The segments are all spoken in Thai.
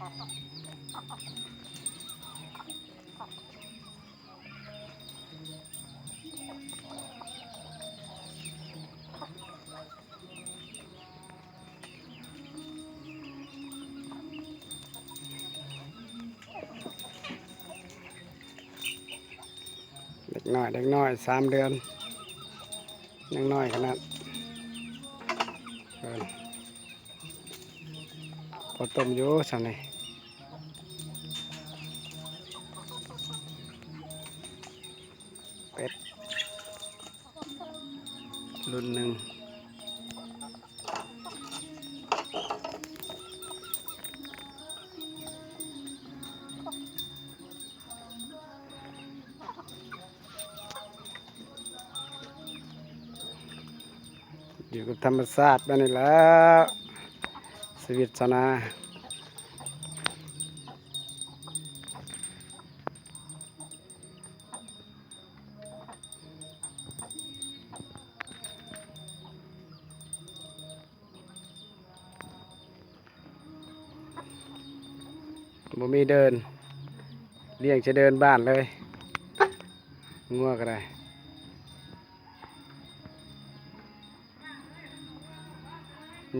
เด็กน้อย3 เดือนยังน้อยขนาดพอต้มอยู่สันนี่เป็ดรุ่นหนึ่งอยู่กับธรรมชาติแบบนี้แล้วชีวิตชาวนาบ่มีเดินเลี้ยงจะเดินบ้านเลยงัวก็ได้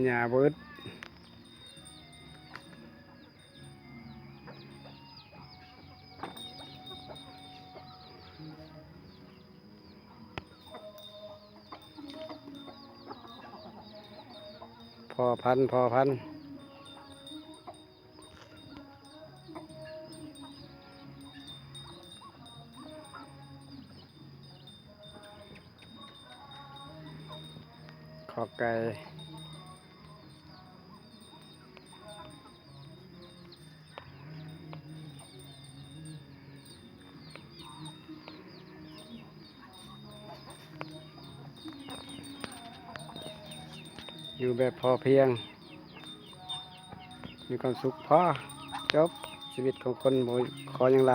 หญ้าเบิดพอพันธุ์ขอไก่อยู่แบบพอเพียงมีความสุขพอจบชีวิตของคนบ่ขออย่างไร